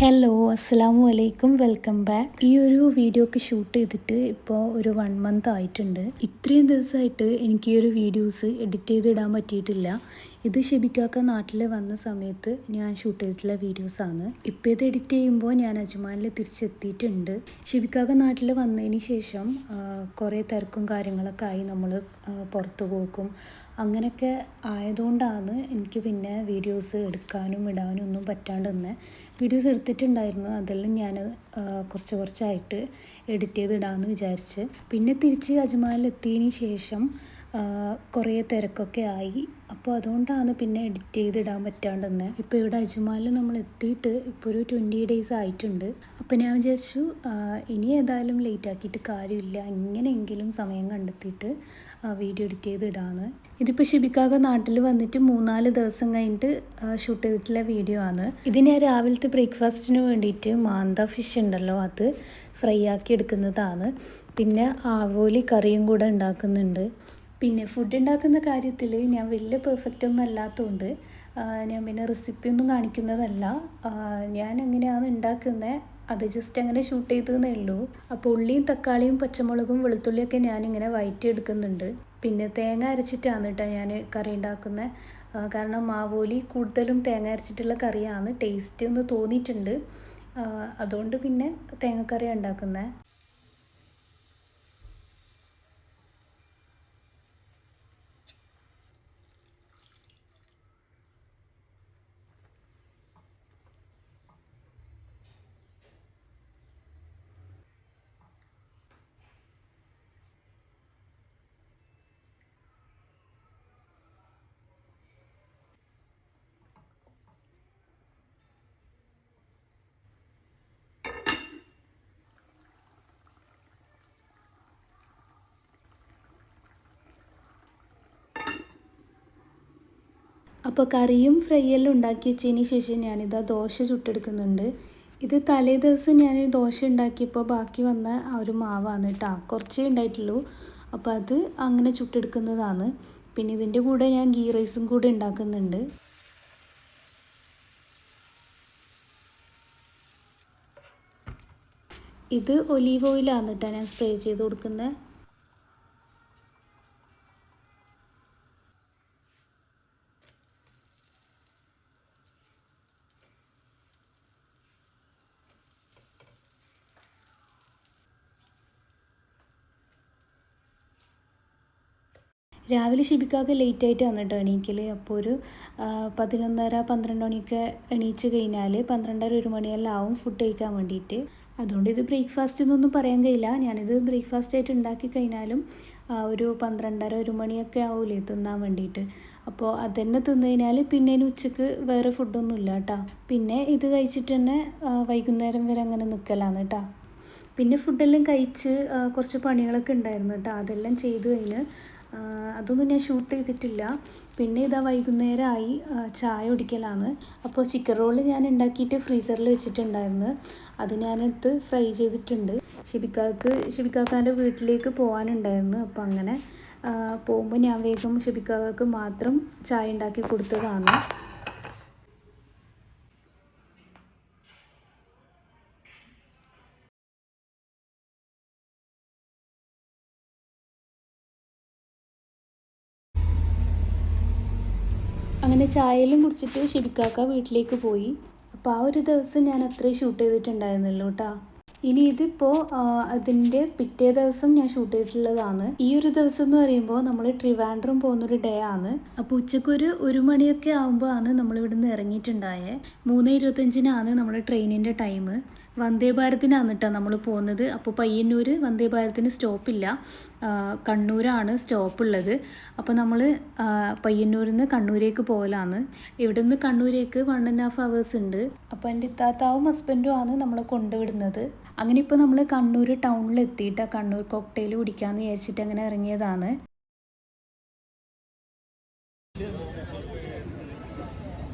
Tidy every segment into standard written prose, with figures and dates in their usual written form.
Hello അസ്സലാമു അലൈക്കും welcome back. ഈ ഒരു വീഡിയോ ഒക്കെ ഷൂട്ട് ചെയ്തിട്ട് ഇപ്പോൾ ഒരു 1 മന്ത് ആയിട്ടുണ്ട്. ഇത്രയും ദിവസമായിട്ട് എനിക്ക് ഈ ഒരു വീഡിയോസ് എഡിറ്റ് ചെയ്തിടാൻ പറ്റിയിട്ടില്ല. ഇത് ഷെബിക്കാക്ക നാട്ടിൽ വന്ന സമയത്ത് ഞാൻ ഷൂട്ട് ചെയ്തിട്ടുള്ള വീഡിയോസാണ്. ഇപ്പോൾ ഇത് എഡിറ്റ് ചെയ്യുമ്പോൾ ഞാൻ അജ്മാനിൽ തിരിച്ചെത്തിയിട്ടുണ്ട്. ഷെബിക്കാക്ക നാട്ടിൽ വന്നതിന് ശേഷം കുറേ തിരക്കും കാര്യങ്ങളൊക്കെ ആയി, നമ്മൾ പുറത്തു പോക്കും അങ്ങനെയൊക്കെ ആയതുകൊണ്ടാണ് എനിക്ക് പിന്നെ വീഡിയോസ് എടുക്കാനും ഇടാനും ഒന്നും പറ്റാണ്ട് തന്നെ. വീഡിയോസ് എടുത്തിട്ടുണ്ടായിരുന്നു, അതെല്ലാം ഞാൻ കുറച്ചായിട്ട് എഡിറ്റ് ചെയ്തിടാമെന്ന് വിചാരിച്ച്. പിന്നെ തിരിച്ച് അജ്മാനിലെത്തിയതിന് ശേഷം കുറേ തിരക്കൊക്കെ ആയി. അപ്പോൾ അതുകൊണ്ടാണ് പിന്നെ എഡിറ്റ് ചെയ്തിടാൻ പറ്റാണ്ട് തന്നെ. ഇപ്പോൾ ഇവിടെ അജ്മാനിൽ നമ്മൾ എത്തിയിട്ട് ഇപ്പോൾ ഒരു 20 days ആയിട്ടുണ്ട്. അപ്പോൾ ഞാൻ വിചാരിച്ചു ഇനി ഏതായാലും ലേറ്റ് ആക്കിയിട്ട് കാര്യമില്ല, എങ്ങനെയെങ്കിലും സമയം കണ്ടെത്തിയിട്ട് വീഡിയോ എഡിറ്റ് ചെയ്തിടാന്ന്. ഇതിപ്പോൾ ഷെബിക്കാക്ക നാട്ടിൽ വന്നിട്ട് 3-4 ദിവസം കഴിഞ്ഞിട്ട് ഷൂട്ട് ചെയ്തിട്ടുള്ള വീഡിയോ ആണ്. ഇത് ഞാൻ രാവിലത്തെ ബ്രേക്ക്ഫാസ്റ്റിന് വേണ്ടിയിട്ട് മാന്ത ഫിഷ് ഉണ്ടല്ലോ, അത് ഫ്രൈ ആക്കി എടുക്കുന്നതാണ്. പിന്നെ ആവോലി കറിയും കൂടെ ഉണ്ടാക്കുന്നുണ്ട്. പിന്നെ ഫുഡ് ഉണ്ടാക്കുന്ന കാര്യത്തിൽ ഞാൻ വലിയ പെർഫെക്റ്റ് ഒന്നും അല്ലാത്തതുകൊണ്ട് ഞാൻ പിന്നെ റെസിപ്പിയൊന്നും കാണിക്കുന്നതല്ല. ഞാൻ എങ്ങനെയാണ് ഉണ്ടാക്കുന്നത് അത് ജസ്റ്റ് അങ്ങനെ ഷൂട്ട് ചെയ്തതേ ഉള്ളൂ. അപ്പോൾ ഉള്ളിയും തക്കാളിയും പച്ചമുളകും വെളുത്തുള്ളിയൊക്കെ ഞാനിങ്ങനെ വഴറ്റിയെടുക്കുന്നുണ്ട്. പിന്നെ തേങ്ങ അരച്ചിട്ടാണ് കേട്ടോ ഞാൻ കറി ഉണ്ടാക്കുന്നത്. കാരണം മാവോലി കൂടുതലും തേങ്ങ അരച്ചിട്ടുള്ള കറിയാണ് ടേസ്റ്റ് എന്ന് തോന്നിയിട്ടുണ്ട്. അതുകൊണ്ട് പിന്നെ തേങ്ങക്കറിയാണ് ഉണ്ടാക്കുന്നത്. അപ്പോൾ കറിയും ഫ്രൈ എല്ലാം ഉണ്ടാക്കി വെച്ചതിന് ശേഷം ഞാനിതാ ദോശ ചുട്ടെടുക്കുന്നുണ്ട്. ഇത് തലേ ദിവസം ഞാൻ ദോശ ഉണ്ടാക്കിയപ്പോൾ ബാക്കി വന്ന ആ ഒരു മാവാണ് കേട്ടോ, കുറച്ചേ ഉണ്ടായിട്ടുള്ളൂ. അപ്പോൾ അത് അങ്ങനെ ചുട്ടെടുക്കുന്നതാണ്. പിന്നെ ഇതിൻ്റെ കൂടെ ഞാൻ ഗീ റൈസും കൂടെ ഉണ്ടാക്കുന്നുണ്ട്. ഇത് ഒലീവ് ഓയിലാണ് കേട്ടോ ഞാൻ സ്പ്രേ ചെയ്ത് കൊടുക്കുന്നത്. രാവിലെ ഷെബിക്കാക്ക് ലേറ്റായിട്ട് വന്നിട്ട് എണീക്കൽ. അപ്പോൾ ഒരു 11:30-12 മണിയൊക്കെ എണീച്ച് കഴിഞ്ഞാൽ 12:30-1 മണിയെല്ലാം ആവും ഫുഡ് കഴിക്കാൻ വേണ്ടിയിട്ട്. അതുകൊണ്ട് ഇത് ബ്രേക്ക്ഫാസ്റ്റ് എന്നൊന്നും പറയാൻ കഴിയില്ല. ഞാനിത് ബ്രേക്ക്ഫാസ്റ്റ് ആയിട്ട് ഉണ്ടാക്കി കഴിഞ്ഞാലും ഒരു 12:30-1 മണിയൊക്കെ ആവില്ലേ തിന്നാൻ വേണ്ടിയിട്ട്. അപ്പോൾ അതുതന്നെ തിന്നു കഴിഞ്ഞാൽ പിന്നെ ഉച്ചക്ക് വേറെ ഫുഡൊന്നും ഇല്ല കേട്ടോ. പിന്നെ ഇത് കഴിച്ചിട്ട് തന്നെ വൈകുന്നേരം വരെ അങ്ങനെ നിൽക്കലാണ് കേട്ടോ. പിന്നെ ഫുഡെല്ലാം കഴിച്ച് കുറച്ച് പണികളൊക്കെ ഉണ്ടായിരുന്നു കേട്ടോ, അതെല്ലാം ചെയ്ത് കഴിഞ്ഞ് അതൊന്നും ഞാൻ ഷൂട്ട് ചെയ്തിട്ടില്ല. പിന്നെ ഇതാ വൈകുന്നേരമായി ചായ കുടിക്കലാണ്. അപ്പോൾ ചിക്കൻ റോള് ഞാൻ ഉണ്ടാക്കിയിട്ട് ഫ്രീസറിൽ വെച്ചിട്ടുണ്ടായിരുന്നു, അത് ഞാനെടുത്ത് ഫ്രൈ ചെയ്തിട്ടുണ്ട്. ഷെബിക്കാക്കാൻ്റെ വീട്ടിലേക്ക് പോകാനുണ്ടായിരുന്നു. അപ്പോൾ അങ്ങനെ പോകുമ്പോൾ ഞാൻ വേഗം ഷെബിക്കാക്ക് മാത്രം ചായ ഉണ്ടാക്കി കൊടുത്തതാണ്. അങ്ങനെ ചായയെല്ലാം കുടിച്ചിട്ട് ഷെബിക്കാക്ക വീട്ടിലേക്ക് പോയി. അപ്പോൾ ആ ഒരു ദിവസം ഞാൻ അത്രയും ഷൂട്ട് ചെയ്തിട്ടുണ്ടായിരുന്നല്ലോ കേട്ടോ. ഇനി ഇതിപ്പോൾ അതിൻ്റെ പിറ്റേ ദിവസം ഞാൻ ഷൂട്ട് ചെയ്തിട്ടുള്ളതാണ്. ഈ ഒരു ദിവസം എന്ന് പറയുമ്പോൾ നമ്മൾ ട്രിവാൻഡ്രം പോകുന്നൊരു ഡേ ആണ്. അപ്പോൾ ഉച്ചക്കൊരു 1 മണിയൊക്കെ ആകുമ്പോൾ ആണ് നമ്മളിവിടുന്ന് ഇറങ്ങിയിട്ടുണ്ടായത്. 3:25 നമ്മുടെ ട്രെയിനിൻ്റെ ടൈം. വന്ദേ ഭാരതിനാണ് കേട്ടോ നമ്മൾ പോകുന്നത്. അപ്പോൾ പയ്യന്നൂർ വന്ദേ ഭാരതിന് സ്റ്റോപ്പില്ല, കണ്ണൂരാണ് സ്റ്റോപ്പുള്ളത്. അപ്പോൾ നമ്മൾ പയ്യന്നൂരിൽ നിന്ന് കണ്ണൂരേക്ക് പോകലാണ്. ഇവിടെ നിന്ന് കണ്ണൂരേക്ക് 1.5 hours ഉണ്ട്. അപ്പോൾ എൻ്റെ ഇത്താത്താവും ഹസ്ബൻഡും ആണ് നമ്മളെ കൊണ്ടുവിടുന്നത്. അങ്ങനെ ഇപ്പോൾ നമ്മൾ കണ്ണൂർ ടൗണിൽ എത്തിയിട്ട് കണ്ണൂർ കോക്ടെയിൽ കുടിക്കാമെന്ന് വിചാരിച്ചിട്ട് അങ്ങനെ ഇറങ്ങിയതാണ്.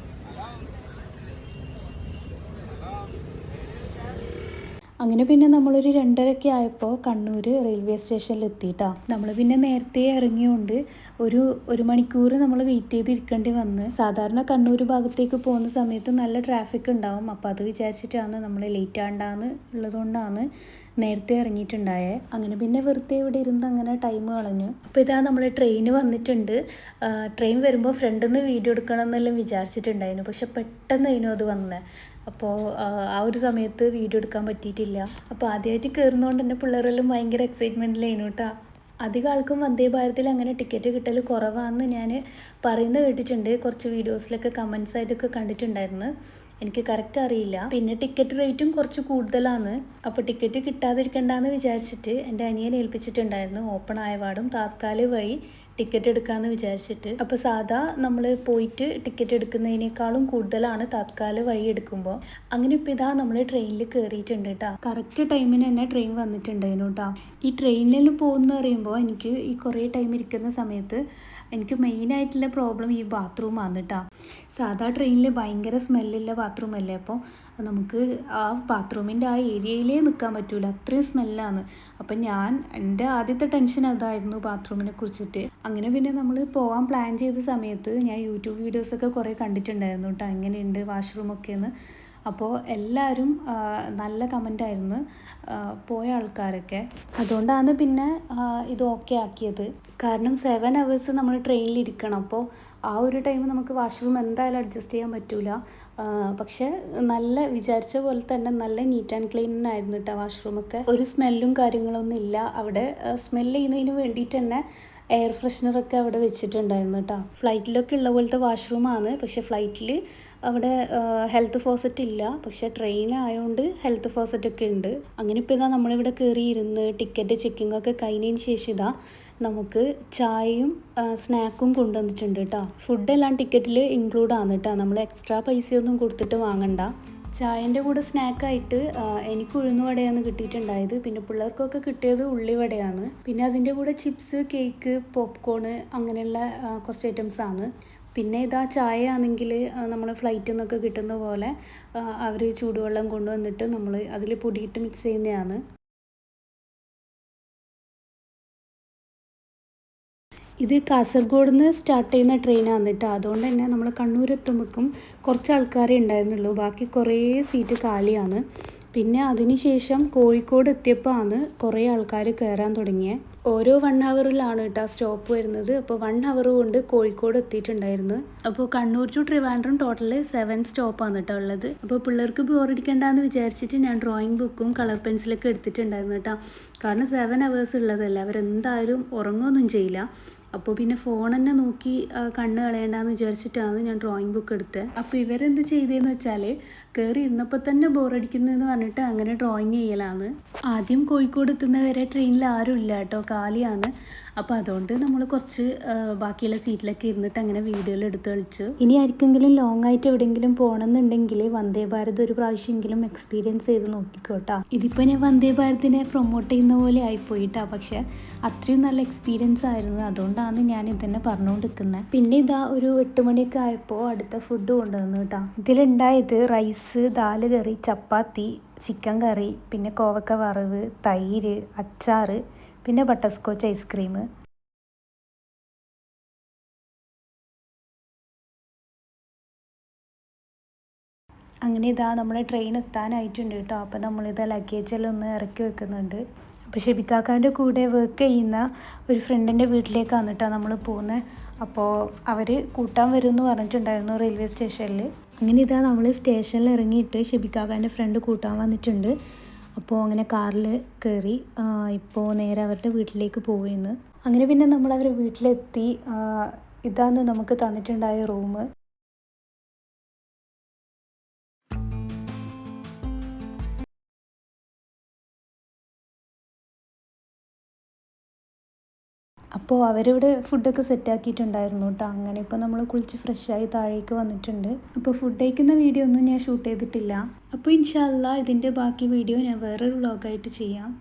അങ്ങനെ പിന്നെ നമ്മളൊരു 2:30 ആയപ്പോൾ കണ്ണൂർ റെയിൽവേ സ്റ്റേഷനിൽ എത്തിയിട്ടാ. നമ്മൾ പിന്നെ നേരത്തെ ഇറങ്ങിയോണ്ട് ഒരു മണിക്കൂർ നമ്മൾ വെയിറ്റ് ചെയ്തിരിക്കേണ്ടി വന്ന്. സാധാരണ കണ്ണൂർ ഭാഗത്തേക്ക് പോകുന്ന സമയത്ത് നല്ല ട്രാഫിക് ഉണ്ടാവും. അപ്പോൾ അത് വിചാരിച്ചിട്ടാണ് നമ്മൾ ലേറ്റ് ആണ്ടാന്ന് ഉള്ളതുകൊണ്ടാണ് നേരത്തെ ഇറങ്ങിയിട്ടുണ്ടായേ. അങ്ങനെ പിന്നെ വെറുതെ ഇവിടെ ഇരുന്ന് അങ്ങനെ ടൈം കളഞ്ഞു. അപ്പോൾ ഇതാ നമ്മൾ ട്രെയിൻ വന്നിട്ടുണ്ട്. ട്രെയിൻ വരുമ്പോൾ ഫ്രണ്ടിൽ നിന്ന് വീഡിയോ എടുക്കണം എന്നെല്ലാം വിചാരിച്ചിട്ടുണ്ടായിരുന്നു. പക്ഷെ പെട്ടെന്ന് അതിനും അത് വന്നത്. അപ്പോൾ ആ ഒരു സമയത്ത് വീഡിയോ എടുക്കാൻ പറ്റിയിട്ടില്ല. അപ്പോൾ ആദ്യമായിട്ട് കയറുന്നതുകൊണ്ട് തന്നെ പിള്ളേരെല്ലാം ഭയങ്കര എക്സൈറ്റ്മെൻറ്റിലായിരുന്നു കേട്ടോ. അധികം ആൾക്കും വന്ദേ ഭാരതിൽ അങ്ങനെ ടിക്കറ്റ് കിട്ടൽ കുറവാണെന്ന് ഞാൻ പറയുന്നത് കേട്ടിട്ടുണ്ട്. കുറച്ച് വീഡിയോസിലൊക്കെ കമൻസ് ആയിട്ടൊക്കെ കണ്ടിട്ടുണ്ടായിരുന്നു. എനിക്ക് കറക്റ്റ് അറിയില്ല. പിന്നെ ടിക്കറ്റ് റേറ്റും കുറച്ച് കൂടുതലാണ്. അപ്പോൾ ടിക്കറ്റ് കിട്ടാതിരിക്കണ്ടെന്ന് വിചാരിച്ചിട്ട് എൻ്റെ അനിയനെ ഏൽപ്പിച്ചിട്ടുണ്ടായിരുന്നു. ഓപ്പൺ ആയപാടും താത്കാല് വഴി ടിക്കറ്റ് എടുക്കാമെന്ന് വിചാരിച്ചിട്ട്. അപ്പോൾ സാധാ നമ്മൾ പോയിട്ട് ടിക്കറ്റ് എടുക്കുന്നതിനേക്കാളും കൂടുതലാണ് താത്കാല് വഴി എടുക്കുമ്പോൾ. അങ്ങനെ ഇപ്പോൾ ഇതാ നമ്മൾ ട്രെയിനിൽ കയറിയിട്ടുണ്ട് കേട്ടോ. കറക്റ്റ് ടൈമിന് തന്നെ ട്രെയിൻ വന്നിട്ടുണ്ടായിരുന്നു കേട്ടോ. ഈ ട്രെയിനിലെല്ലാം പോകുന്ന പറയുമ്പോൾ എനിക്ക് ഈ കുറേ ടൈം ഇരിക്കുന്ന സമയത്ത് എനിക്ക് മെയിനായിട്ടുള്ള പ്രോബ്ലം ഈ ബാത്റൂമാണ് കേട്ടോ. സാധാ ട്രെയിനിൽ ഭയങ്കര സ്മെല്ലുള്ള ബാത്റൂമല്ലേ. അപ്പോൾ നമുക്ക് ആ ബാത്റൂമിൻ്റെ ആ ഏരിയയിലേ നിൽക്കാൻ പറ്റൂല, അത്രയും സ്മെല്ലാണ്. അപ്പം എൻ്റെ ആദ്യത്തെ ടെൻഷൻ അതായിരുന്നു ബാത്റൂമിനെ കുറിച്ചിട്ട്. അങ്ങനെ പിന്നെ നമ്മൾ പോകാൻ പ്ലാൻ ചെയ്ത സമയത്ത് ഞാൻ യൂട്യൂബ് വീഡിയോസൊക്കെ കുറേ കണ്ടിട്ടുണ്ടായിരുന്നു കേട്ടോ, എങ്ങനെയുണ്ട് വാഷ്റൂമൊക്കെയെന്ന്. അപ്പോൾ എല്ലാവരും നല്ല കമൻ്റായിരുന്നു പോയ ആൾക്കാരൊക്കെ. അതുകൊണ്ടാണ് പിന്നെ ഇത് ഓക്കെ ആക്കിയത്. കാരണം 7 hours നമ്മൾ ട്രെയിനിൽ ഇരിക്കണം. അപ്പോൾ ആ ഒരു ടൈം നമുക്ക് വാഷ്റൂം എന്തായാലും അഡ്ജസ്റ്റ് ചെയ്യാൻ പറ്റില്ല. പക്ഷേ നല്ല വിചാരിച്ച പോലെ തന്നെ നല്ല നീറ്റ് ആൻഡ് ക്ലീൻ ആയിരുന്നു കേട്ടോ വാഷ്റൂമൊക്കെ. ഒരു സ്മെല്ലും കാര്യങ്ങളൊന്നും ഇല്ല. അവിടെ സ്മെല്ല് ചെയ്യുന്നതിന് വേണ്ടിയിട്ട് തന്നെ എയർ ഫ്രഷ്നറൊക്കെ അവിടെ വെച്ചിട്ടുണ്ടായിരുന്നു കേട്ടോ. ഫ്ലൈറ്റിലൊക്കെ ഉള്ള പോലത്തെ വാഷ്റൂമാണ്. പക്ഷേ ഫ്ലൈറ്റിൽ അവിടെ ഹെൽത്ത് ഫോസറ്റ് ഇല്ല. പക്ഷേ ട്രെയിനായതുകൊണ്ട് ഹെൽത്ത് ഫോസറ്റൊക്കെ ഉണ്ട്. അങ്ങനെ ഇപ്പോൾ ഇതാ നമ്മളിവിടെ കയറിയിരുന്ന് ടിക്കറ്റ് ചെക്കിങ്ങൊക്കെ കഴിഞ്ഞതിന് ശേഷം ഇതാ നമുക്ക് ചായയും സ്നാക്കും കൊണ്ടുവന്നിട്ടുണ്ട് കേട്ടോ. ഫുഡെല്ലാം ടിക്കറ്റിൽ ഇൻക്ലൂഡാണ് കേട്ടോ. നമ്മൾ എക്സ്ട്രാ പൈസയൊന്നും കൊടുത്തിട്ട് വാങ്ങണ്ട. ചായൻ്റെ കൂടെ സ്നാക്കായിട്ട് എനിക്ക് ഉഴുന്നുവടയാണ് കിട്ടിയിട്ടുണ്ടായത്. പിന്നെ പിള്ളേർക്കൊക്കെ കിട്ടിയത് ഉള്ളിവടയാണ്. പിന്നെ അതിൻ്റെ കൂടെ ചിപ്സ്, കേക്ക്, പോപ്കോണ് അങ്ങനെയുള്ള കുറച്ച് ഐറ്റംസാണ്. പിന്നെ ഇതാ ചായ ആണെങ്കിൽ നമ്മൾ ഫ്ലൈറ്റിൽ നിന്നൊക്കെ കിട്ടുന്ന പോലെ അവർ ചൂടുവെള്ളം കൊണ്ടുവന്നിട്ട് നമ്മൾ അതിൽ പൊടിയിട്ട് മിക്സ് ചെയ്യുന്നതാണ്. ഇത് കാസർഗോഡ് നിന്ന് സ്റ്റാർട്ട് ചെയ്യുന്ന ട്രെയിനാണ് കേട്ടോ. അതുകൊണ്ട് തന്നെ നമ്മൾ കണ്ണൂർ എത്തുമ്പോഴേക്കും കുറച്ച് ആൾക്കാരേ ഉണ്ടായിരുന്നുള്ളൂ. ബാക്കി കുറേ സീറ്റ് കാലിയാണ്. പിന്നെ അതിന് ശേഷം കോഴിക്കോട് എത്തിയപ്പോൾ ആണ് കുറേ ആൾക്കാർ കയറാൻ തുടങ്ങിയത്. ഓരോ 1 hourലാണ് കേട്ടോ സ്റ്റോപ്പ് വരുന്നത്. അപ്പോൾ 1 hour കൊണ്ട് കോഴിക്കോട് എത്തിയിട്ടുണ്ടായിരുന്നു. അപ്പോൾ കണ്ണൂർ ടു ട്രിവാൻഡ്രം ടോട്ടൽ 7 സ്റ്റോപ്പാണ് കേട്ടോ ഉള്ളത്. അപ്പോൾ പിള്ളേർക്ക് ബോറടിക്കണ്ടെന്ന് വിചാരിച്ചിട്ട് ഞാൻ ഡ്രോയിങ് ബുക്കും കളർ പെൻസിലൊക്കെ എടുത്തിട്ടുണ്ടായിരുന്നു കേട്ടോ. കാരണം 7 hours ഉള്ളതല്ലേ, അവരെന്തായാലും ഉറങ്ങുകയൊന്നും ചെയ്യില്ല. അപ്പോൾ പിന്നെ ഫോൺ തന്നെ നോക്കി കണ്ണ് കളയണ്ടെന്ന് വിചാരിച്ചിട്ടാണ് ഞാൻ ഡ്രോയിങ് ബുക്ക് എടുത്തത്. അപ്പോൾ ഇവരെന്ത് ചെയ്തതെന്ന് വെച്ചാൽ കയറി ഇരുന്നപ്പോൾ തന്നെ ബോറടിക്കുന്നതെന്ന് പറഞ്ഞിട്ട് അങ്ങനെ ഡ്രോയിങ് ചെയ്യലാണ്. ആദ്യം കോഴിക്കോട് എത്തുന്നവരെ ട്രെയിനിൽ ആരും ഇല്ല കേട്ടോ, കാലിയാണ്. അപ്പോൾ അതുകൊണ്ട് നമ്മൾ കുറച്ച് ബാക്കിയുള്ള സീറ്റിലൊക്കെ ഇരുന്നിട്ട് അങ്ങനെ വീഡിയോയിൽ എടുത്ത് കളിച്ചു. ഇനി ആർക്കെങ്കിലും ലോങ് ആയിട്ട് എവിടെയെങ്കിലും പോകണമെന്നുണ്ടെങ്കിൽ വന്ദേ ഭാരത് ഒരു പ്രാവശ്യമെങ്കിലും എക്സ്പീരിയൻസ് ചെയ്ത് നോക്കിക്കോട്ടോ. ഇതിപ്പോൾ ഞാൻ വന്ദേ ഭാരതിനെ പ്രൊമോട്ട് ചെയ്യുന്ന പോലെ ആയിപ്പോയിട്ടാ. പക്ഷേ അത്രയും നല്ല എക്സ്പീരിയൻസ് ആയിരുന്നു. അതുകൊണ്ടാണ് ഞാൻ ഇതന്നെ പറഞ്ഞുകൊണ്ടിരിക്കുന്നത്. പിന്നെ ഇതാ ഒരു 8 മണിയൊക്കെ ആയപ്പോൾ അടുത്ത ഫുഡ് കൊണ്ടുവന്നു കേട്ടോ. ഇതിലുണ്ടായത് റൈസ്, ദാല് കറി, ചപ്പാത്തി, ചിക്കൻ കറി, പിന്നെ കോവക്ക വറവ്, തൈര്, അച്ചാർ, പിന്നെ ബട്ടർ സ്കോച്ച് ഐസ്ക്രീം. അങ്ങനെ ഇതാ നമ്മുടെ ട്രെയിൻ എത്താനായിട്ടുണ്ട് കേട്ടോ. അപ്പോൾ നമ്മളിത് ലഗേജെല്ലാം ഒന്ന് ഇറക്കി വെക്കുന്നുണ്ട്. അപ്പോൾ ഷെബിക്കാക്കാൻ്റെ കൂടെ വർക്ക് ചെയ്യുന്ന ഒരു ഫ്രണ്ടിൻ്റെ വീട്ടിലേക്കാണ് കേട്ടോ നമ്മൾ പോകുന്നത്. അപ്പോൾ അവർ കൂട്ടാൻ വരും എന്ന് പറഞ്ഞിട്ടുണ്ടായിരുന്നു റെയിൽവേ സ്റ്റേഷനിൽ. അങ്ങനെ ഇതാ നമ്മൾ സ്റ്റേഷനിൽ ഇറങ്ങിയിട്ട് ഷെബിക്കാക്കാൻ്റെ ഫ്രണ്ട് കൂട്ടാൻ വന്നിട്ടുണ്ട്. അപ്പോൾ അങ്ങനെ കാറിൽ കയറി ഇപ്പോൾ നേരെ അവരുടെ വീട്ടിലേക്ക് പോവുകയെന്ന്. അങ്ങനെ പിന്നെ നമ്മൾ അവരുടെ വീട്ടിലെത്തി. ഇതാണ് നമുക്ക് തന്നിട്ടുണ്ടായ റൂം. അപ്പോൾ അവരിവിടെ ഫുഡൊക്കെ സെറ്റാക്കിയിട്ടുണ്ടായിരുന്നു കേട്ടോ. അങ്ങനെ ഇപ്പോൾ നമ്മൾ കുളിച്ച് ഫ്രഷായി താഴേക്ക് വന്നിട്ടുണ്ട്. അപ്പോൾ ഫുഡ് കഴിക്കുന്ന വീഡിയോ ഒന്നും ഞാൻ ഷൂട്ട് ചെയ്തിട്ടില്ല. അപ്പോൾ ഇൻഷാ അല്ലാഹ് ഇതിൻ്റെ ബാക്കി വീഡിയോ ഞാൻ വേറൊരു വ്ളോഗായിട്ട് ചെയ്യാം.